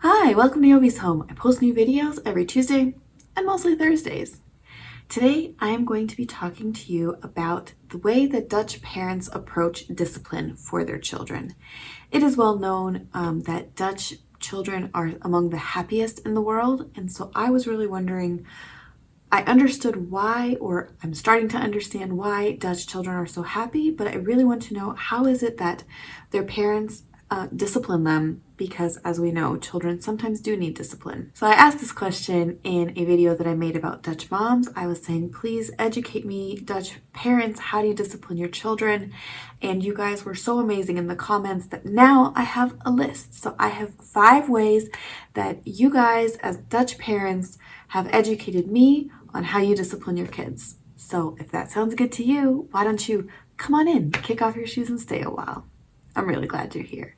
Hi, welcome to Jovie's home. I post new videos every Tuesday and mostly Thursdays. Today, I am going to be talking to you about the way that Dutch parents approach discipline for their children. It is well known that Dutch children are among the happiest in the world, and so I was really wondering, I understood why, or I'm starting to understand why Dutch children are so happy, but I really want to know how is it that their parents discipline them, because as we know, children sometimes do need discipline. So I asked this question in a video that I made about Dutch moms. I was saying, please educate me, Dutch parents, how do you discipline your children? And you guys were so amazing in the comments that now I have a list. So I have 5 ways that you guys as Dutch parents have educated me on how you discipline your kids. So if that sounds good to you, why don't you come on in, kick off your shoes and stay a while. I'm really glad you're here.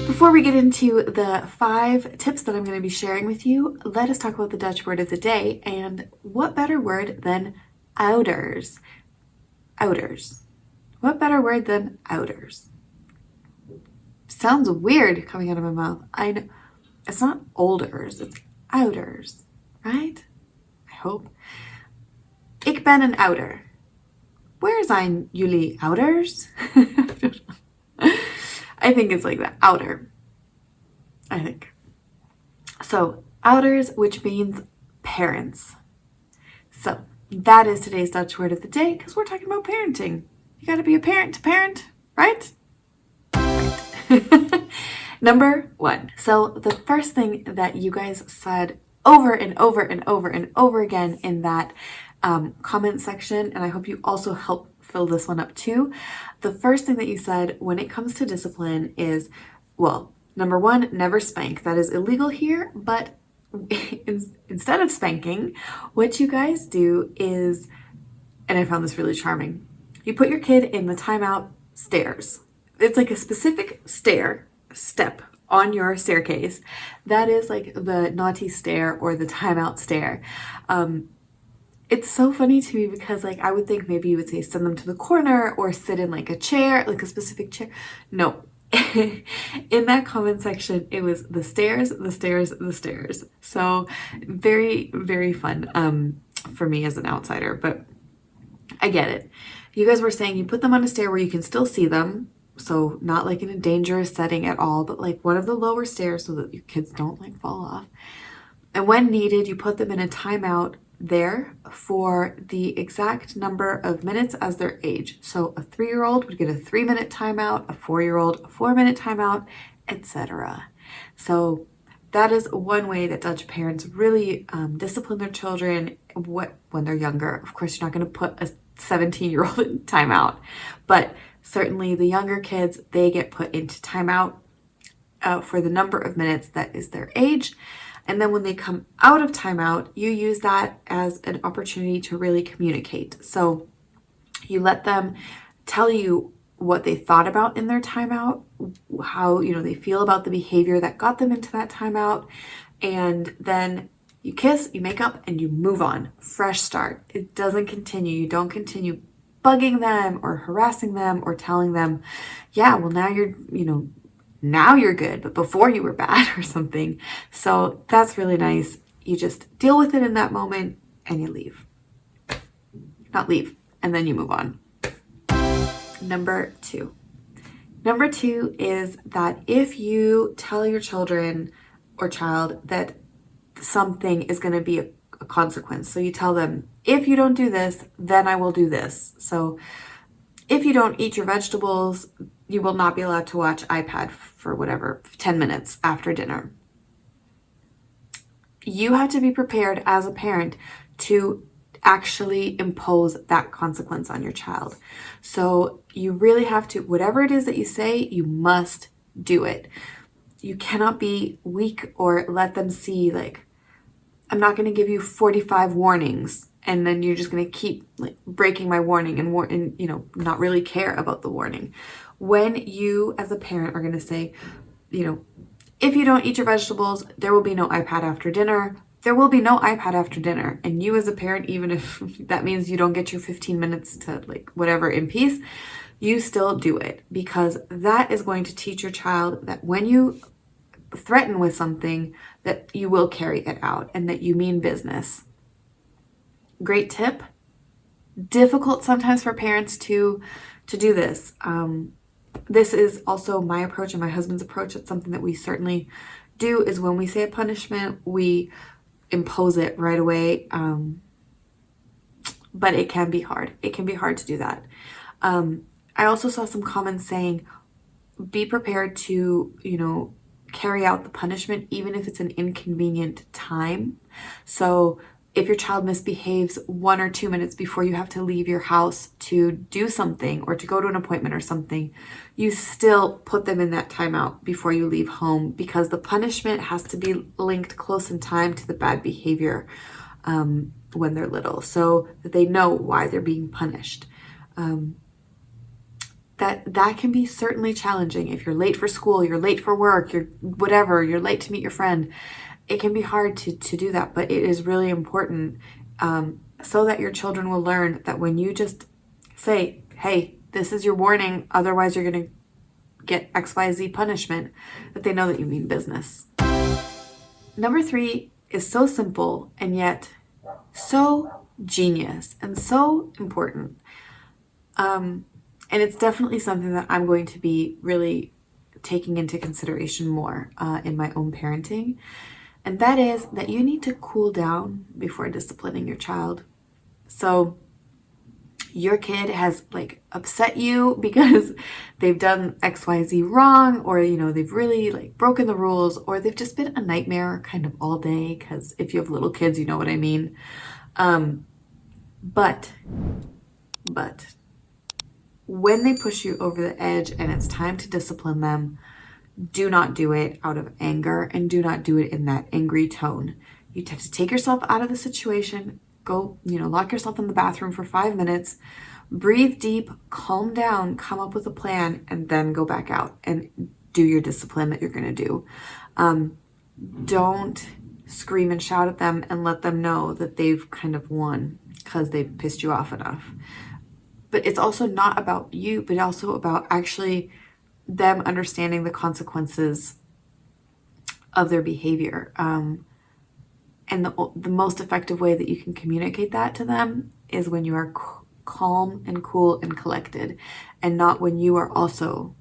Before we get into the 5 tips that I'm going to be sharing with you, let us talk about the Dutch word of the day. And what better word than ouders? Ouders. What better word than ouders? Sounds weird coming out of my mouth. I know. It's not olders, it's ouders, right? I hope. Ik ben een ouder. Where zijn jullie ouders? I think it's like that. Outer. I think. So, ouders, which means parents. So, that is today's Dutch word of the day because we're talking about parenting. You got to be a parent to parent, right? Right. Number 1. So, the first thing that you guys said over and over and over and over again in that comment section, and I hope you also help fill this one up too. The first thing that you said when it comes to discipline is, well, number 1, never spank. That is illegal here, but instead of spanking, what you guys do is, and I found this really charming, you put your kid in the timeout stairs. It's like a specific step on your staircase that is like the naughty stair or the timeout stair. It's so funny to me because like I would think maybe you would say send them to the corner or sit in like a chair, like a specific chair. No. In that comment section, it was the stairs, the stairs, the stairs. So very, very fun for me as an outsider, but I get it. You guys were saying you put them on a stair where you can still see them. So not like in a dangerous setting at all, but like one of the lower stairs so that your kids don't like fall off. And when needed, you put them in a timeout there for the exact number of minutes as their age. So a 3-year-old would get a 3-minute timeout, a 4-year-old a 4-minute timeout, etc. So that is one way that Dutch parents really discipline their children when they're younger. Of course, you're not going to put a 17-year-old in timeout, but certainly the younger kids, they get put into timeout for the number of minutes that is their age. And then when they come out of timeout, you use that as an opportunity to really communicate. So you let them tell you what they thought about in their timeout, how they feel about the behavior that got them into that timeout, and then you kiss, you make up, and you move on. Fresh start. It doesn't continue. You don't continue bugging them or harassing them or telling them, yeah, well now now you're good, but before you were bad or something. So that's really nice. You just deal with it in that moment and you leave. Not leave, and then you move on. Number 2. Number 2 is that if you tell your children or child that something is going to be a consequence. So you tell them, if you don't do this, then I will do this. So if you don't eat your vegetables, you will not be allowed to watch iPad for whatever, 10 minutes after dinner. You have to be prepared as a parent to actually impose that consequence on your child. So you really have to, whatever it is that you say, you must do it. You cannot be weak or let them see like, I'm not going to give you 45 warnings and then you're just going to keep like breaking my warning and not really care about the warning. When you as a parent are going to say, if you don't eat your vegetables, there will be no iPad after dinner. There will be no iPad after dinner. And you as a parent, even if that means you don't get your 15 minutes to like whatever in peace, you still do it, because that is going to teach your child that when you threaten with something, that you will carry it out and that you mean business. Great tip. Difficult sometimes for parents to do this. This is also my approach and my husband's approach. It's something that we certainly do, is when we say a punishment, we impose it right away. But it can be hard. It can be hard to do that. I also saw some comments saying, be prepared to, carry out the punishment, even if it's an inconvenient time. So if your child misbehaves 1 or 2 minutes before you have to leave your house to do something or to go to an appointment or something, you still put them in that timeout before you leave home, because the punishment has to be linked close in time to the bad behavior when they're little, so that they know why they're being punished. That can be certainly challenging. If you're late for school, you're late for work, you're late to meet your friend, it can be hard to do that, but it is really important, so that your children will learn that when you just say, hey, this is your warning, otherwise you're going to get XYZ punishment, that they know that you mean business. Number 3 is so simple and yet so genius and so important. And it's definitely something that I'm going to be really taking into consideration more in my own parenting. And that is that you need to cool down before disciplining your child. So your kid has upset you because they've done XYZ wrong, or they've really broken the rules, or they've just been a nightmare kind of all day, because if you have little kids, you know what I mean. But when they push you over the edge and it's time to discipline them, do not do it out of anger, and do not do it in that angry tone. You have to take yourself out of the situation, go, lock yourself in the bathroom for 5 minutes, breathe deep, calm down, come up with a plan, and then go back out and do your discipline that you're going to do. Don't scream and shout at them and let them know that they've kind of won because they've pissed you off enough. But it's also not about you, but also about actually them understanding the consequences of their behavior. And the most effective way that you can communicate that to them is when you are calm and cool and collected, and not when you are also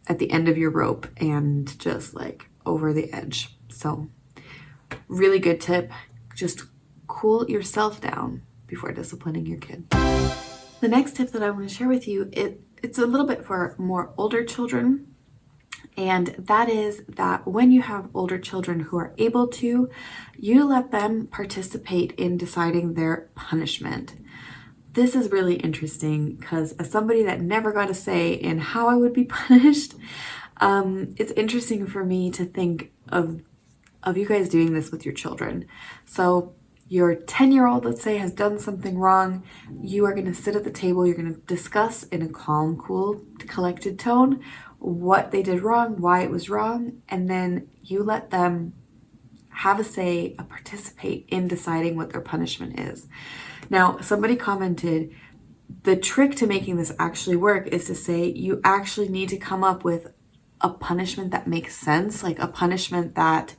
at the end of your rope and just over the edge. So really good tip. Just cool yourself down before disciplining your kid. The next tip that I want to share with you, it's a little bit for more older children, and that is that when you have older children who are able to, you let them participate in deciding their punishment. This is really interesting because as somebody that never got a say in how I would be punished, it's interesting for me to think of you guys doing this with your children. So your 10-year-old, let's say, has done something wrong. You are going to sit at the table. You're going to discuss in a calm, cool, collected tone what they did wrong, why it was wrong, and then you let them have a say, participate in deciding what their punishment is. Now, somebody commented, the trick to making this actually work is to say you actually need to come up with a punishment that makes sense, a punishment that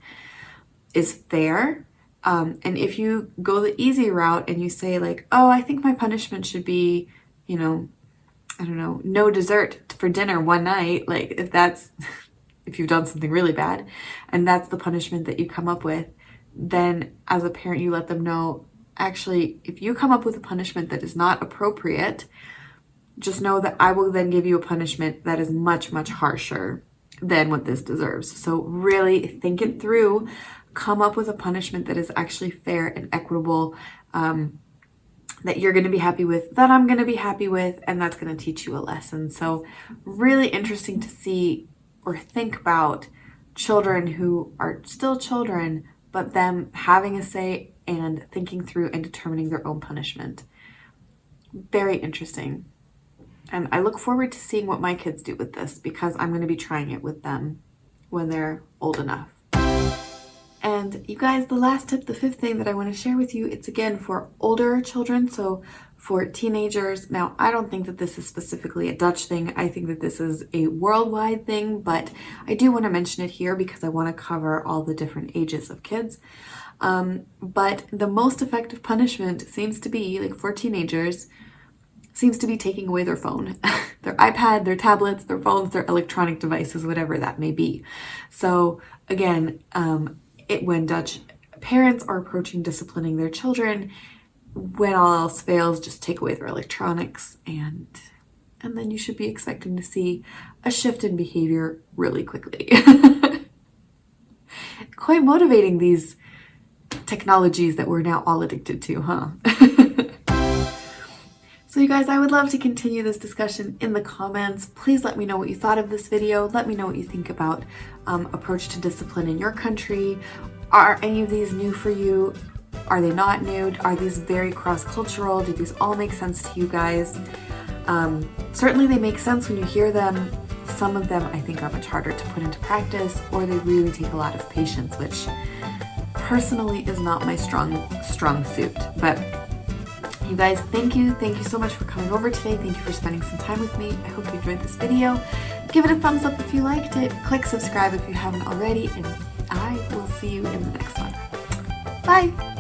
is fair. And if you go the easy route and you say oh, I think my punishment should be, I don't know, no dessert for dinner one night, if you've done something really bad and that's the punishment that you come up with, then as a parent, you let them know, actually, if you come up with a punishment that is not appropriate, just know that I will then give you a punishment that is much, much harsher than what this deserves. So really think it through. Come up with a punishment that is actually fair and equitable, that you're going to be happy with, that I'm going to be happy with, and that's going to teach you a lesson. So really interesting to see or think about children who are still children, but them having a say and thinking through and determining their own punishment. Very interesting. And I look forward to seeing what my kids do with this, because I'm going to be trying it with them when they're old enough. And you guys, the last tip, the fifth thing that I want to share with you, it's again for older children, so for teenagers. Now, I don't think that this is specifically a Dutch thing. I think that this is a worldwide thing, but I do want to mention it here because I want to cover all the different ages of kids. But the most effective punishment seems to be, like for teenagers, seems to be taking away their phone, their iPad, their tablets, their phones, their electronic devices, whatever that may be. So again, when Dutch parents are approaching disciplining their children, when all else fails, just take away their electronics, and then you should be expecting to see a shift in behavior really quickly. Quite motivating, these technologies that we're now all addicted to, huh? So you guys, I would love to continue this discussion in the comments. Please let me know what you thought of this video. Let me know what you think about approach to discipline in your country. Are any of these new for you? Are they not new? Are these very cross-cultural? Do these all make sense to you guys? Certainly they make sense when you hear them. Some of them I think are much harder to put into practice, or they really take a lot of patience, which personally is not my strong suit. But you guys, thank you so much for coming over today. Thank you for spending some time with me. I hope you enjoyed this video. Give it a thumbs up if you liked it. Click subscribe if you haven't already, and I will see you in the next one. Bye!